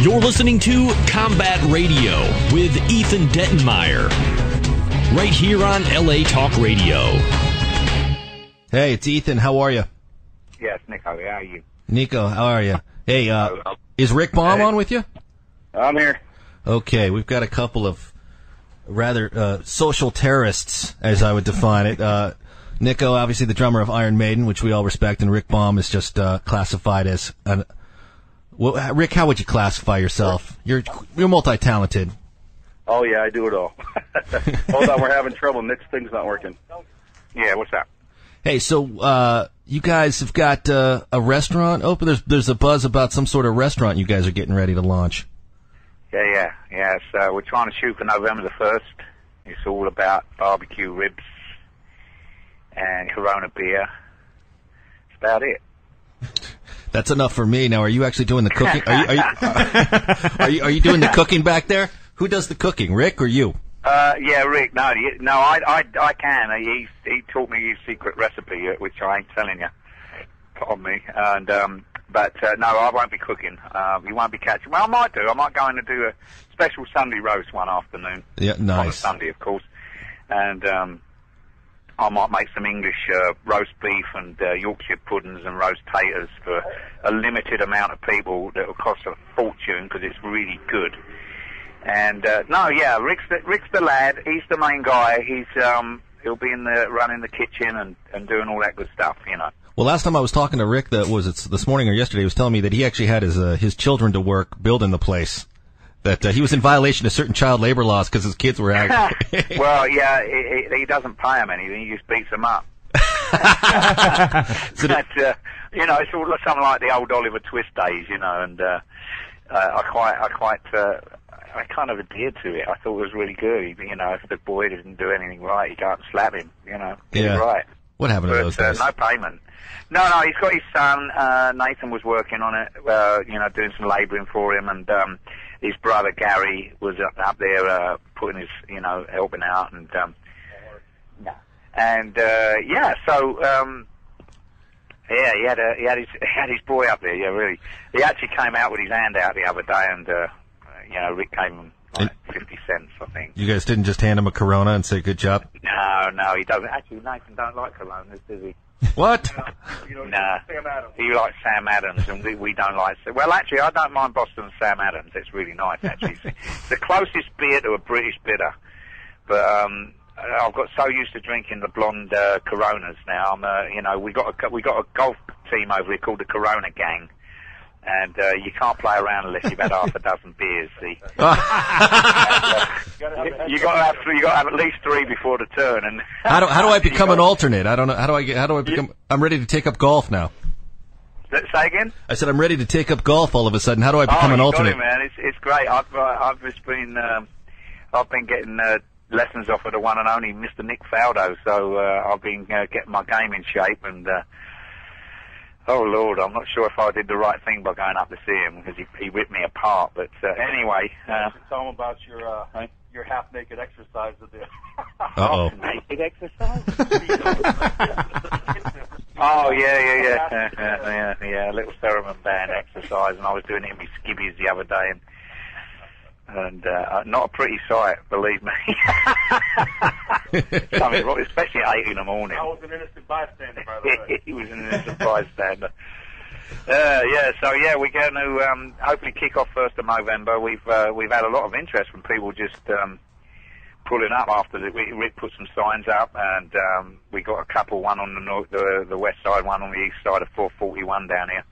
You're listening to Combat Radio with Ethan Dettenmeyer, right here on LA Talk Radio. Hey, it's Ethan. How are you? Yes, Nicko. How are you? Nicko, how are you? Hey, is Rick Baum on with you? I'm here. Okay, we've got a couple of rather social terrorists, as I would define it. Nicko, obviously the drummer of Iron Maiden, which we all respect, and Rick Baum is just classified as an... Well, Rick, how would you classify yourself? You're multi-talented. Oh, yeah, I do it all. Hold on, we're having trouble. Nick's thing's not working. Yeah, what's up? Hey, so you guys have got a restaurant open? There's a buzz about some sort of restaurant you guys are getting ready to launch. Yeah. So we're trying to shoot for November the 1st. It's all about barbecue ribs and Corona beer. That's about it. That's enough for me. Now, are you actually doing the cooking? Are you doing the cooking back there? Who does the cooking, Rick or you? Yeah, Rick. No, I can. He taught me his secret recipe, which I ain't telling you. Pardon me. And but no, I won't be cooking. You won't be catching. Well, I might do. I might go in and do a special Sunday roast one afternoon. Yeah, nice. On a Sunday, of course. And I might make some English roast beef and Yorkshire puddings and roast taters for a limited amount of people that will cost a fortune because it's really good. And Rick's the lad. He's the main guy. He'll be running the kitchen and doing all that good stuff, you know. Well, last time I was talking to Rick, this morning or yesterday, he was telling me that he actually had his children to work building the place. That he was in violation of certain child labor laws because his kids were acting. Well, yeah, he doesn't pay them anything. He just beats them up. It's all something like the old Oliver Twist days, you know. And I kind of adhered to it. I thought it was really good. You know, if the boy didn't do anything right, you go out and slap him. You know, get it right. What happened to those days? No payment. No, he's got his son. Nathan was working on it. Doing some labouring for him, and his brother Gary was up there putting his, helping out, and he had his boy up there. Yeah, really. He actually came out with his hand out the other day, and Rick gave him like 50 cents, I think. You guys didn't just hand him a Corona and say good job? No, he doesn't. Actually, Nathan don't like Coronas, does he? What? Nah, he likes Sam Adams, and we don't like... Well, actually, I don't mind Boston Sam Adams. It's really nice, actually. It's the closest beer to a British bitter. But I've got so used to drinking the blonde Coronas now. We got a golf team over here called the Corona Gang. And you can't play around unless you've had half a dozen beers. See, you got to have at least 3 before the turn. And how do I become an alternate? I don't know. How do I become? I'm ready to take up golf now. Say again? I said I'm ready to take up golf all of a sudden. How do I become an alternate? Got it, man. It's great. I've been getting lessons off of the one and only Mr. Nick Faldo. So I've been getting my game in shape and. Oh, Lord, I'm not sure if I did the right thing by going up to see him, because he ripped me apart. But anyway... tell him about your half-naked exercise of the... Uh-oh. Naked exercise? Oh, yeah, a little theremin band exercise, and I was doing it in my skivvies the other day, and not a pretty sight, believe me. Something wrong, especially at 8 in the morning. I was an innocent bystander, by the way. He was an innocent bystander. We're going to hopefully kick off 1st of November. We've had a lot of interest from people just pulling up after Rick put some signs up, and we got a couple, one on the west side, one on the east side of 441 down here.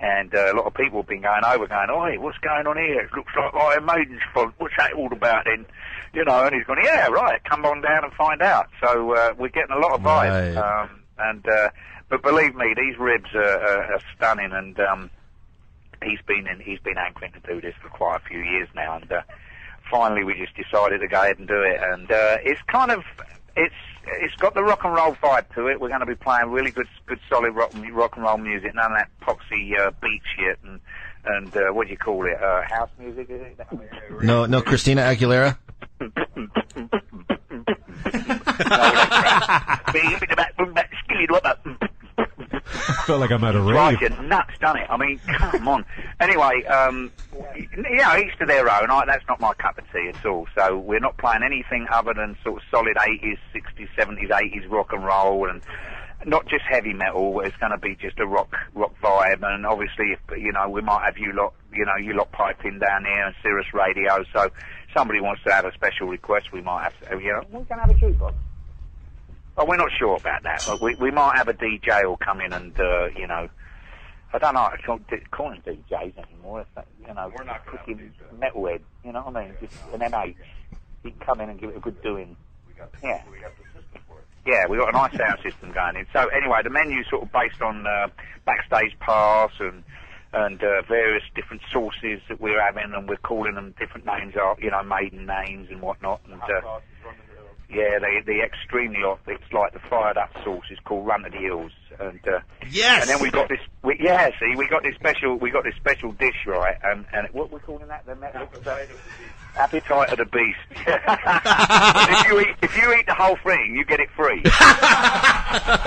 And a lot of people have been going over, going, "Oi, what's going on here? It looks like Iron Maiden's front. What's that all about then?" And he's going, "Yeah, right. Come on down and find out." So we're getting a lot of vibes. Right. But believe me, these ribs are stunning. And he's been anchoring to do this for quite a few years now. And finally, we just decided to go ahead and do it. And it's got the rock and roll vibe to it. We're going to be playing really good solid rock and roll music, none of that poxy beat shit and what do you call it? House music, is it? No, Christina Aguilera. Felt like I'm at a rave. Drives you nuts, doesn't it? I mean, come on. Anyway, each to their own. That's not my cup of tea at all. So we're not playing anything other than sort of solid 80s, 60s, 70s, 80s rock and roll, and not just heavy metal. It's going to be just a rock vibe. And obviously, we might have you lot piped in down here and Sirius Radio. So somebody wants to have a special request, we might have to. We're going to have a jukebox. Oh, we're not sure about that, but we might have a DJ who'll come in and I don't know. I can't call them DJs anymore. We're not cooking metalhead. You know what I mean? Just an MH. He can come in and give it a good doing. We got the system for it. Yeah, we got a nice sound system going in. So anyway, the menu's sort of based on backstage pass and various different sources that we're having, and we're calling them different names, Maiden names and whatnot. And yeah, the extremely hot. It's like the fired up sauce is called Run to the Hills, and yes. And then we got this. We got this special dish, right? And what we're calling that? Appetite of the Beast. if you eat the whole thing, you get it free.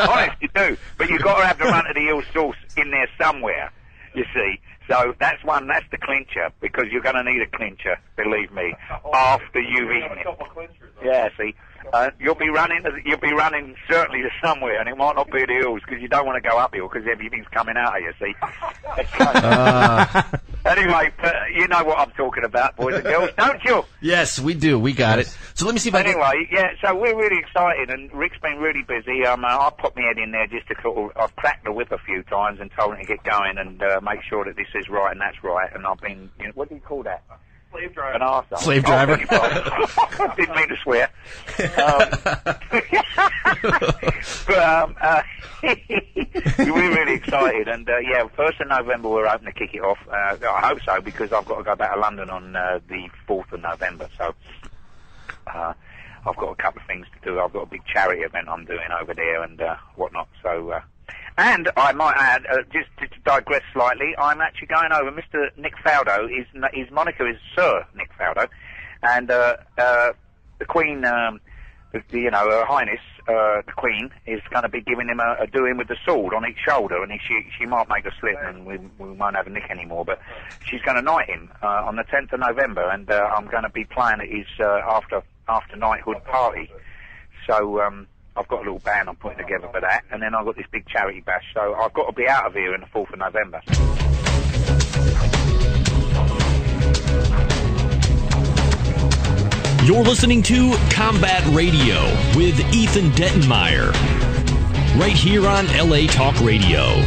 Honest, you do. But you've got to have the Run to the Hills sauce in there somewhere. You see. So that's the clincher, because you're going to need a clincher, believe me, after you've eaten it. Yeah, see. You'll be running certainly to somewhere, and it might not be the hills, because you don't want to go uphill, because everything's coming out of you, see. Anyway, you know what I'm talking about, boys and girls, don't you? Yes, we do. We got it. So let me see if So we're really excited, and Rick's been really busy. I popped my head in there just to I've cracked the whip a few times and told him to get going and make sure that this is right and that's right, and I've been, what do you call that? Slave driver. An arsehole. Slave driver. Didn't mean to swear. We're really excited, and 1st of November we're hoping to kick it off. I hope so, because I've got to go back to London on the 4th of November, so I've got a couple of things to do. I've got a big charity event I'm doing over there and whatnot, so... And I might add, just to digress slightly, I'm actually going over. Mr. Nick Faldo, his moniker is Sir Nick Faldo, and the Queen, Her Highness, the Queen, is going to be giving him a doing with the sword on each shoulder, and she might make a slip, and we won't have a Nick anymore. But she's going to knight him on the 10th of November, and I'm going to be playing at his after knighthood party. So. I've got a little band I'm putting together for that, and then I've got this big charity bash, so I've got to be out of here in the 4th of November. You're listening to Combat Radio with Ethan Dettenmeyer, right here on LA Talk Radio.